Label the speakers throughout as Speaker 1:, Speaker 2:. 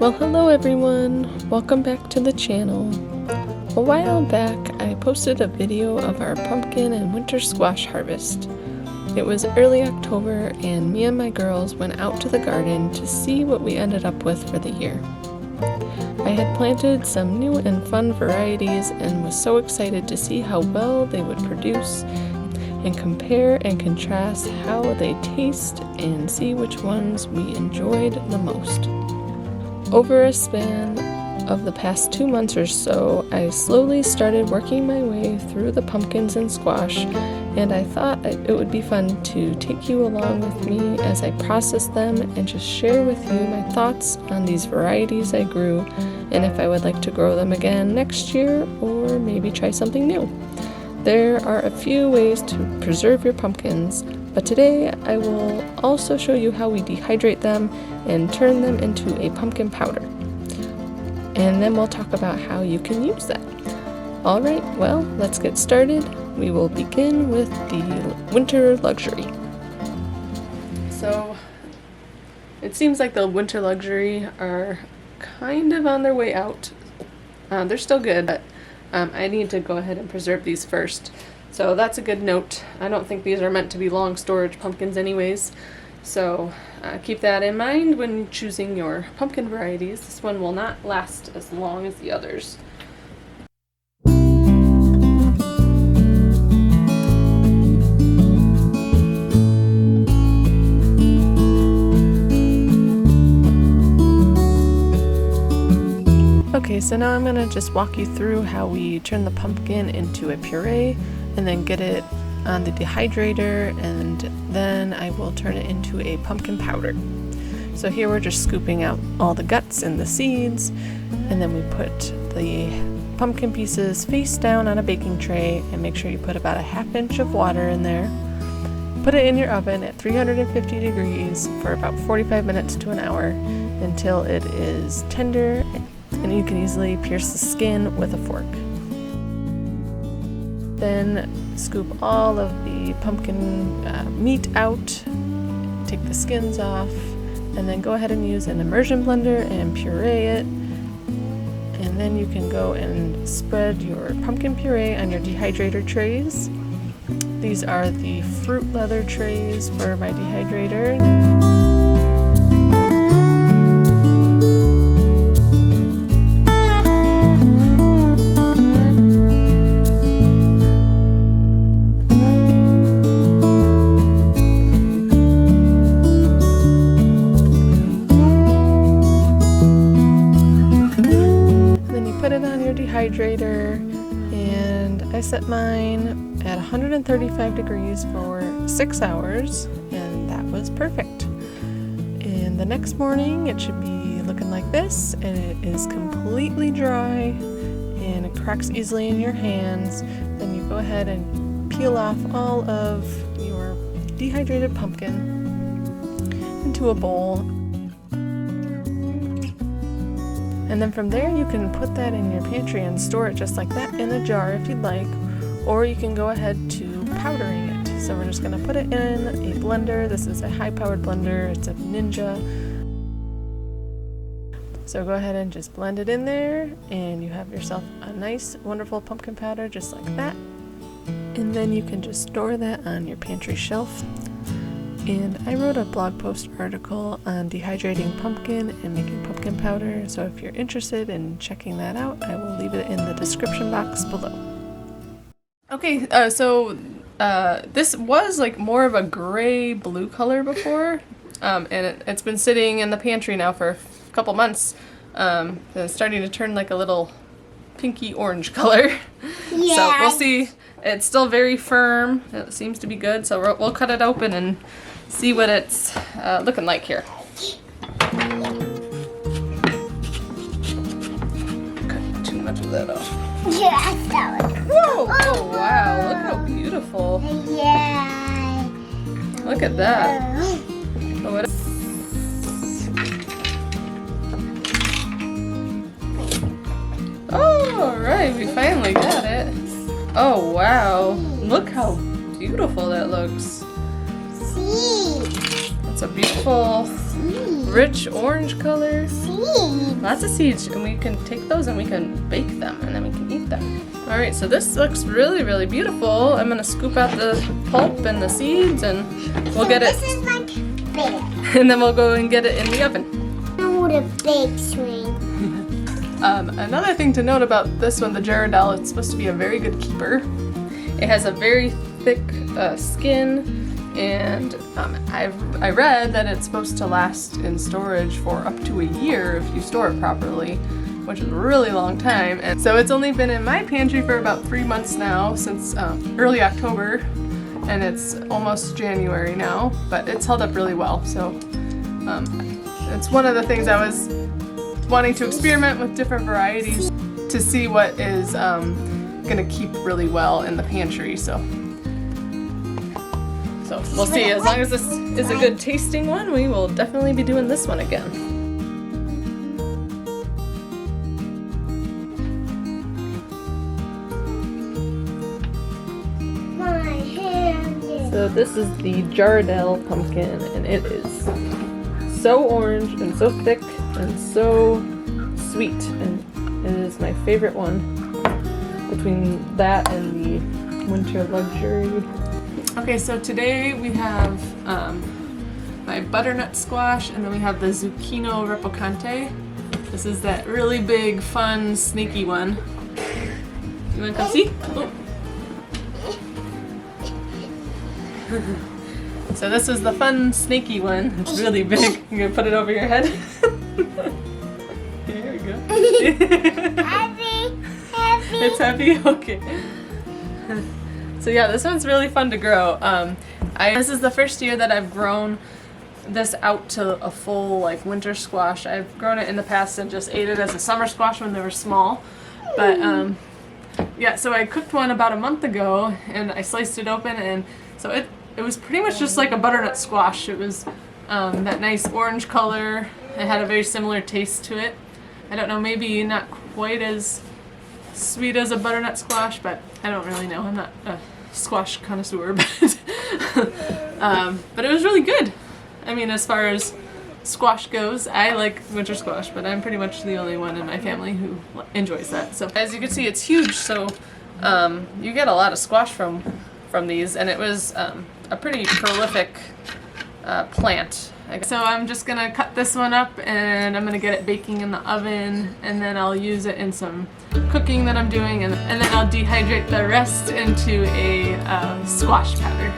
Speaker 1: Well, hello everyone! Welcome back to the channel. A while back, I posted a video of our pumpkin and winter squash harvest. It was early October and me and my girls went out to the garden to see what we ended up with for the year. I had planted some new and fun varieties and was so excited to see how well they would produce and compare and contrast how they taste and see which ones we enjoyed the most. Over a span of the past 2 months or so, I slowly started working my way through the pumpkins and squash, and I thought it would be fun to take you along with me as I process them and just share with you my thoughts on these varieties I grew and if I would like to grow them again next year or maybe try something new. There are a few ways to preserve your pumpkins, but today I will also show you how we dehydrate them and turn them into a pumpkin powder. And then we'll talk about how you can use that. Alright, well, let's get started. We will begin with the winter luxury. So, it seems like the winter luxury are kind of on their way out. They're still good, but I need to go ahead and preserve these first. So that's a good note. I don't think these are meant to be long storage pumpkins anyways. So keep that in mind when choosing your pumpkin varieties. This one will not last as long as the others. Okay, so now I'm going to just walk you through how we turn the pumpkin into a puree and then get it on the dehydrator, and then I will turn it into a pumpkin powder. So here we're just scooping out all the guts and the seeds, and then we put the pumpkin pieces face down on a baking tray and make sure you put about a ½ inch of water in there. Put it in your oven at 350 degrees for about 45 minutes to an hour until it is tender and you can easily pierce the skin with a fork. Then scoop all of the pumpkin meat out, take the skins off, and then go ahead and use an immersion blender and puree it. And then you can go and spread your pumpkin puree on your dehydrator trays. These are the fruit leather trays for my dehydrator. Dehydrator, and I set mine at 135 degrees for 6 hours, and that was perfect. And the next morning it should be looking like this, and it is completely dry and it cracks easily in your hands. Then you go ahead and peel off all of your dehydrated pumpkin into a bowl. And then from there you can put that in your pantry and store it just like that in a jar if you'd like, or you can go ahead to powdering it. So we're just going to put it in a blender. This is a high-powered blender. It's a Ninja. So go ahead and just blend it in there and you have yourself a nice, wonderful pumpkin powder just like that. And then you can just store that on your pantry shelf. And I wrote a blog post article on dehydrating pumpkin and making pumpkin powder, so if you're interested in checking that out, I will leave it in the description box below. Okay, so this was like more of a gray-blue color before, and it's been sitting in the pantry now for a couple months. It's starting to turn like a little pinky orange color. Yeah. So we'll see. It's still very firm. It seems to be good, so we'll cut it open and see what it's looking like here. Cut too much of that off.
Speaker 2: Yeah, that one.
Speaker 1: Whoa! Oh wow! Look how beautiful.
Speaker 2: Yeah.
Speaker 1: Look at that. Oh, what? Oh, all right, we finally got it. Oh wow! Look how beautiful that looks.
Speaker 2: Seeds.
Speaker 1: It's a beautiful, rich orange color.
Speaker 2: Seeds.
Speaker 1: Lots of seeds, and we can take those and we can bake them, and then we can eat them. All right, so this looks really, really beautiful. I'm gonna scoop out the pulp and the seeds, and we'll get it.
Speaker 2: This is like big.
Speaker 1: And then we'll go and get it in the oven.
Speaker 2: Oh, the big swing.
Speaker 1: Another thing to note about this one, the Jarrahdale, it's supposed to be a very good keeper. It has a very thick skin, and I read that it's supposed to last in storage for up to a year if you store it properly, which is a really long time. And so it's only been in my pantry for about 3 months now, since early October, and it's almost January now, but it's held up really well. So it's one of the things I was wanting to experiment with different varieties to see what is gonna keep really well in the pantry. So we'll see. As long as this is a good tasting one, we will definitely be doing this one again.
Speaker 2: My hand is.
Speaker 1: So this is the Jarrahdale pumpkin, and it is so orange and so thick and so sweet, and it is my favorite one between that and the winter luxury. Okay, so today we have my butternut squash, and then we have the ZUCCHINO RAMPICANTE. This is that really big, fun, snaky one. You wanna come see? Oh. So this is the fun, snaky one. It's really big. You're gonna put it over your head? There we go.
Speaker 2: Heavy.
Speaker 1: It's heavy? Okay. So yeah, this one's really fun to grow. This is the first year that I've grown this out to a full like winter squash. I've grown it in the past and just ate it as a summer squash when they were small. But yeah, so I cooked one about a month ago, and I sliced it open, and so it was pretty much just like a butternut squash. It was that nice orange color. It had a very similar taste to it. I don't know, maybe not quite as sweet as a butternut squash, but I don't really know. I'm not a squash connoisseur, but it was really good. I mean, as far as squash goes, I like winter squash, but I'm pretty much the only one in my family who enjoys that. So as you can see, it's huge, so you get a lot of squash from these, and it was a pretty prolific plant. So I'm just gonna cut this one up, and I'm gonna get it baking in the oven, and then I'll use it in some cooking that I'm doing, and then I'll dehydrate the rest into a squash powder.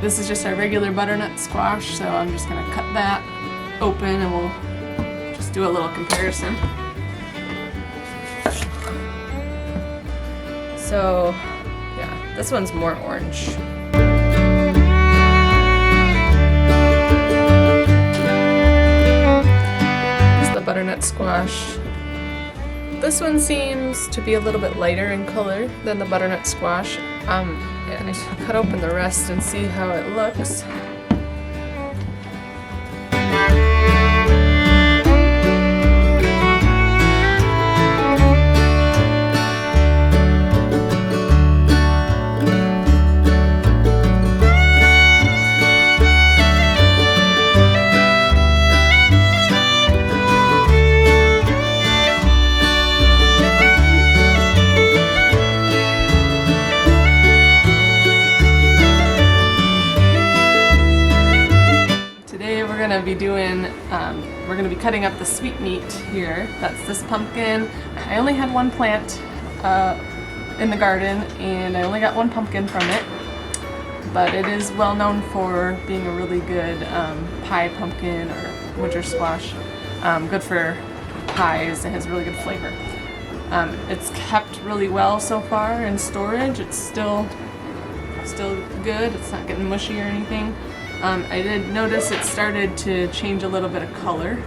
Speaker 1: This is just our regular butternut squash, so I'm just gonna cut that open, and we'll just do a little comparison. So, yeah, this one's more orange. This is the butternut squash. This one seems to be a little bit lighter in color than the butternut squash. And I should cut open the rest and see how it looks. We're going to be cutting up the sweetmeat here. That's this pumpkin. I only had one plant in the garden, and I only got one pumpkin from it, but it is well known for being a really good pie pumpkin or winter squash. Good for pies. It has really good flavor. It's kept really well so far in storage. It's still good. It's not getting mushy or anything. I did notice it started to change a little bit of color.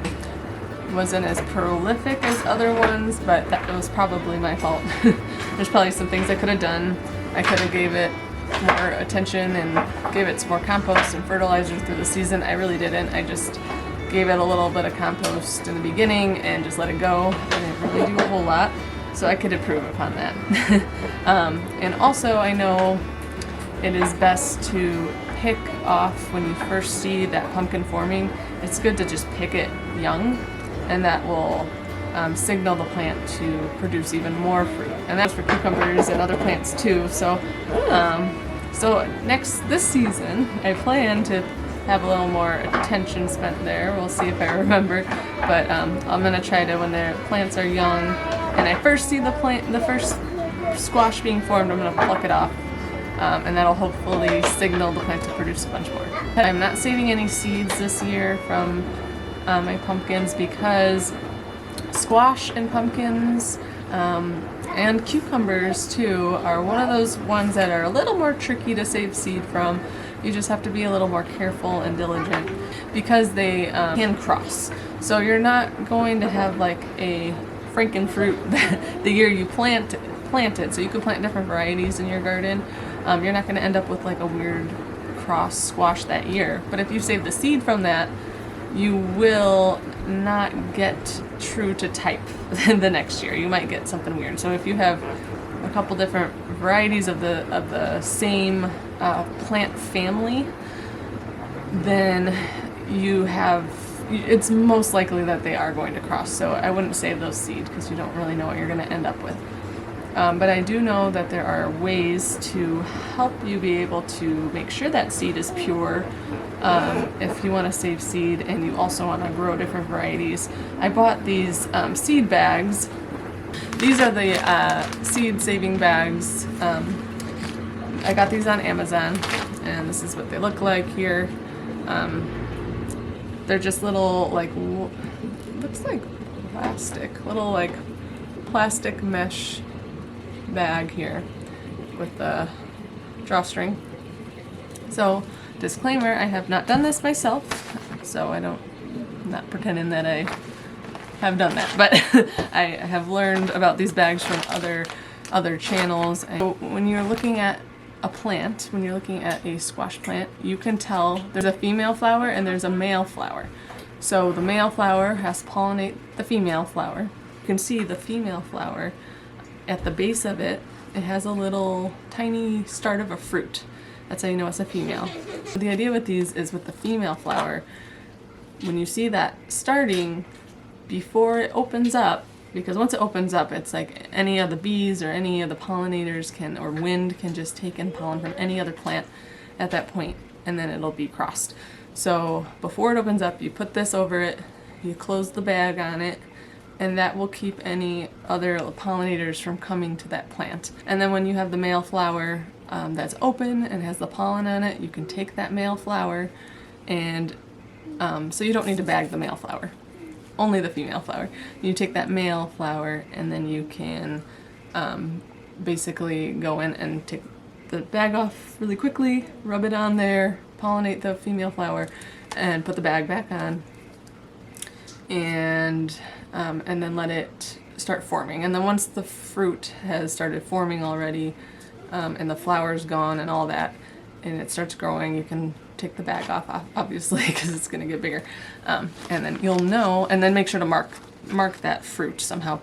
Speaker 1: It wasn't as prolific as other ones, but that was probably my fault. There's probably some things I could have done. I could have gave it more attention and gave it some more compost and fertilizer through the season. I really didn't. I just gave it a little bit of compost in the beginning and just let it go. I didn't really do a whole lot, so I could improve upon that. And also I know it is best to pick off when you first see that pumpkin forming. It's good to just pick it young, and that will signal the plant to produce even more fruit. And that's for cucumbers and other plants too. So, this season, I plan to have a little more attention spent there. We'll see if I remember. But I'm gonna try to, when the plants are young, and I first see the first squash being formed, I'm gonna pluck it off. And that'll hopefully signal the plant to produce a bunch more. I'm not saving any seeds this year from my pumpkins because squash and pumpkins and cucumbers too are one of those ones that are a little more tricky to save seed from. You just have to be a little more careful and diligent because they can cross. So you're not going to have like a frankenfruit the year you plant it. So you can plant different varieties in your garden. You're not going to end up with like a weird cross squash that year. But if you save the seed from that, you will not get true to type the next year. You might get something weird. So if you have a couple different varieties of the same plant family, then it's most likely that they are going to cross. So I wouldn't save those seeds because you don't really know what you're going to end up with. But I do know that there are ways to help you be able to make sure that seed is pure if you want to save seed and you also want to grow different varieties. I bought these seed bags. These are the seed saving bags. I got these on Amazon, and this is what they look like here. They're just little, like, looks like plastic, little like plastic mesh bag here with the drawstring. So, disclaimer, I have not done this myself, so I'm not pretending that I have done that, but I have learned about these bags from other channels. And so when you're looking at a plant, when you're looking at a squash plant, you can tell there's a female flower and there's a male flower. So the male flower has to pollinate the female flower. You can see the female flower at the base of it. It has a little tiny start of a fruit. That's how you know it's a female. The idea with these is with the female flower, when you see that starting before it opens up, because once it opens up, it's like any of the bees or any of the pollinators or wind can just take in pollen from any other plant at that point, and then it'll be crossed. So before it opens up, you put this over it, you close the bag on it, and that will keep any other pollinators from coming to that plant. And then when you have the male flower that's open and has the pollen on it, you can take that male flower and so you don't need to bag the male flower, only the female flower. You take that male flower and then you can basically go in and take the bag off really quickly, rub it on there, pollinate the female flower, and put the bag back on, and then let it start forming. And then once the fruit has started forming already, and the flower's gone and all that, and it starts growing, you can take the bag off, obviously, because it's going to get bigger. And then you'll know, and then make sure to mark that fruit somehow,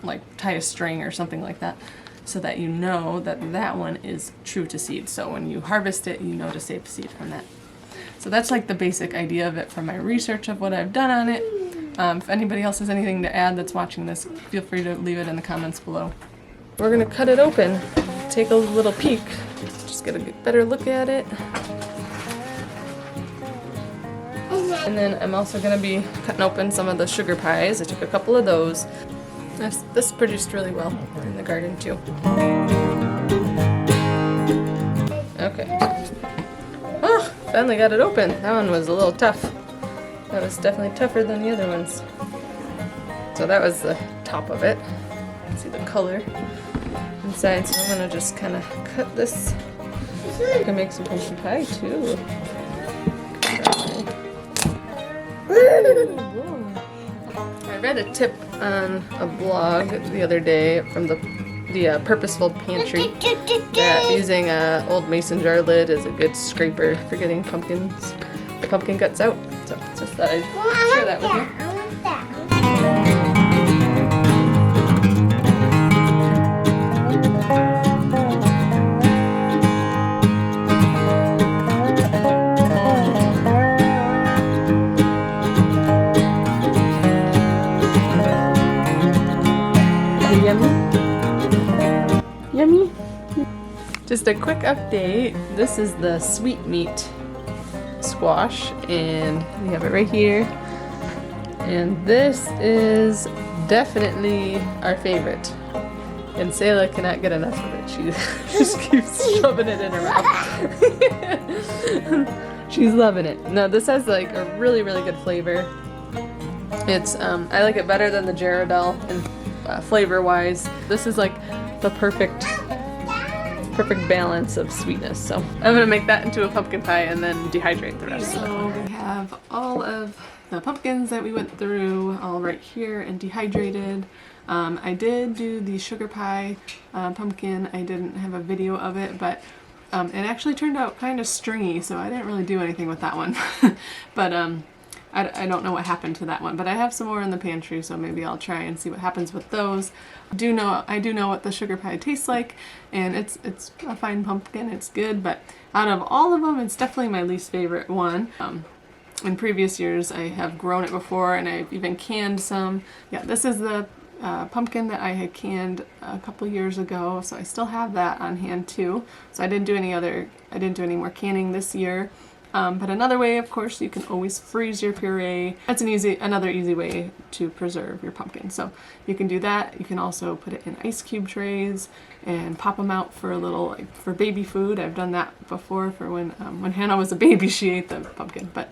Speaker 1: like tie a string or something like that, so that you know that that one is true to seed. So when you harvest it, you know to save seed from that. So that's like the basic idea of it from my research of what I've done on it. If anybody else has anything to add that's watching this, feel free to leave it in the comments below. We're going to cut it open, take a little peek, just get a better look at it. And then I'm also going to be cutting open some of the sugar pies. I took a couple of those. This produced really well in the garden too. Okay. Oh, finally got it open. That one was a little tough. That was definitely tougher than the other ones. So that was the top of it. You can see the color inside. So I'm going to just kind of cut this. I can make some pumpkin pie too. I read a tip on a blog the other day from the Purposeful Pantry that using an old mason jar lid is a good scraper for getting the pumpkin guts out. So Just thought I'd share that with you.
Speaker 2: I want that.
Speaker 1: Yummy? Yummy? Just a quick update. This is the sweet meat squash, and we have it right here. And this is definitely our favorite. And Selah cannot get enough of it. She just keeps shoving it in her mouth. She's loving it. No, this has like a really, really good flavor. It's I like it better than the Jarrahdale and flavor-wise. This is like the perfect balance of sweetness. So I'm gonna make that into a pumpkin pie and then dehydrate the rest. So we have all of the pumpkins that we went through all right here and dehydrated. I did do the sugar pie pumpkin. I didn't have a video of it, but it actually turned out kind of stringy, so I didn't really do anything with that one. But I don't know what happened to that one, but I have some more in the pantry, so maybe I'll try and see what happens with those. I do know what the sugar pie tastes like, and it's a fine pumpkin. It's good, but out of all of them, it's definitely my least favorite one. In previous years, I have grown it before, and I've even canned some. Yeah, this is the pumpkin that I had canned a couple years ago, so I still have that on hand too. So I didn't do any more canning this year. But another way, of course, you can always freeze your puree. That's another easy way to preserve your pumpkin. So you can do that. You can also put it in ice cube trays and pop them out for a little, like, for baby food. I've done that before for when Hannah was a baby, she ate the pumpkin, but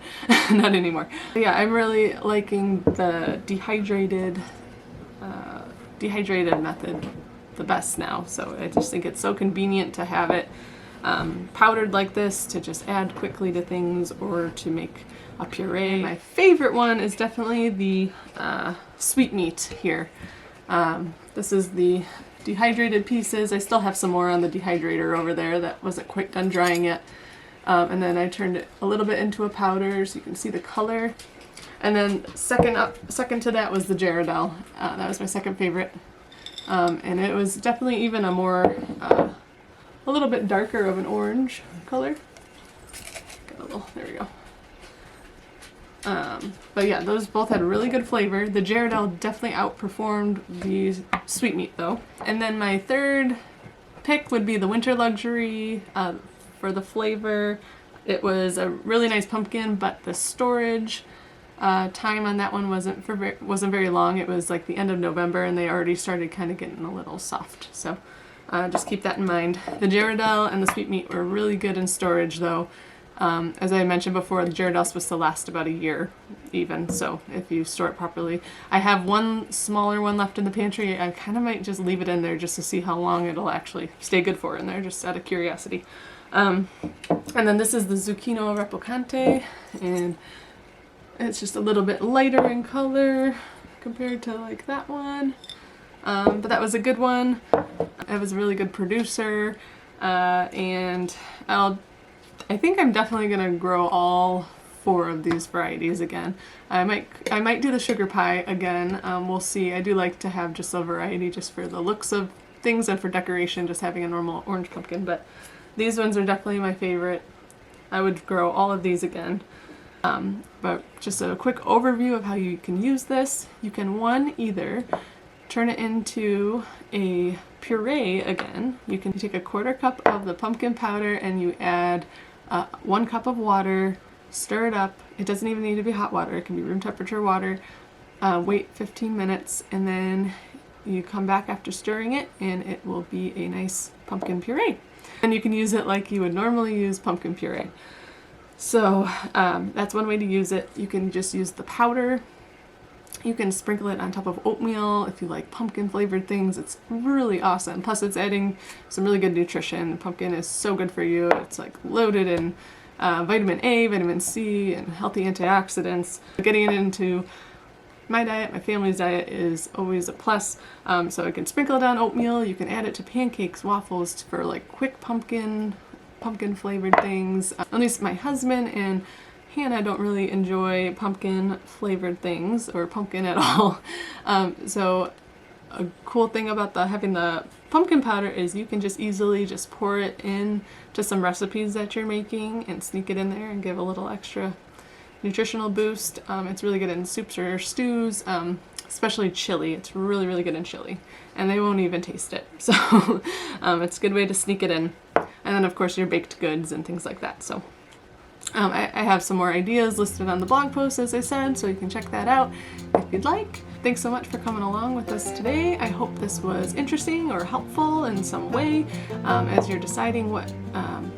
Speaker 1: not anymore. But yeah, I'm really liking the dehydrated method the best now. So I just think it's so convenient to have it powdered like this to just add quickly to things or to make a puree. My favorite one is definitely the sweet meat here. This is the dehydrated pieces. I still have some more on the dehydrator over there that wasn't quite done drying yet. And then I turned it a little bit into a powder so you can see the color. And then second to that was the Jarrahdale. That was my second favorite. And it was definitely even a little bit darker of an orange color. There we go. But yeah, those both had really good flavor. The Jarrahdale definitely outperformed the sweet meat though. And then my third pick would be the Winter Luxury for the flavor. It was a really nice pumpkin, but the storage time on that one wasn't very long. It was like the end of November, and they already started kind of getting a little soft. So just keep that in mind. The Jarrahdale and the sweet meat were really good in storage though. As I mentioned before, the Jarrahdale is supposed to last about a year even, so if you store it properly. I have one smaller one left in the pantry. I kind of might just leave it in there just to see how long it'll actually stay good for in there, just out of curiosity. And then this is the ZUCCHINO RAMPICANTE, and it's just a little bit lighter in color compared to like that one. But that was a good one. It was a really good producer, and I think I'm definitely gonna grow all 4 of these varieties again. I might do the sugar pie again. We'll see. I do like to have just a variety just for the looks of things and for decoration, just having a normal orange pumpkin. But these ones are definitely my favorite. I would grow all of these again. But just a quick overview of how you can use this. You can either turn it into a puree again. You can take a 1/4 cup of the pumpkin powder and you add 1 cup of water, stir it up. It doesn't even need to be hot water, it can be room temperature water. Wait 15 minutes and then you come back after stirring it and it will be a nice pumpkin puree. And you can use it like you would normally use pumpkin puree. So that's one way to use it. You can just use the powder. You can sprinkle it on top of oatmeal if you like pumpkin flavored things. It's really awesome. Plus it's adding some really good nutrition. Pumpkin is so good for you. It's like loaded in vitamin A, vitamin C, and healthy antioxidants. Getting it into my diet, my family's diet, is always a plus. So I can sprinkle it on oatmeal. You can add it to pancakes, waffles, for like quick pumpkin flavored things. At least my husband and Hannah don't really enjoy pumpkin flavored things or pumpkin at all. So a cool thing about having the pumpkin powder is you can just easily just pour it in to some recipes that you're making and sneak it in there and give a little extra nutritional boost. It's really good in soups or stews, especially chili. It's really, really good in chili, and they won't even taste it. So it's a good way to sneak it in. And then of course your baked goods and things like that. So I have some more ideas listed on the blog post, as I said, so you can check that out if you'd like. Thanks so much for coming along with us today. I hope this was interesting or helpful in some way as you're deciding what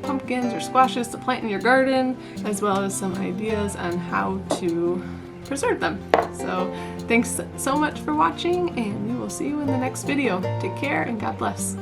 Speaker 1: pumpkins or squashes to plant in your garden, as well as some ideas on how to preserve them. So thanks so much for watching, and we will see you in the next video. Take care and God bless.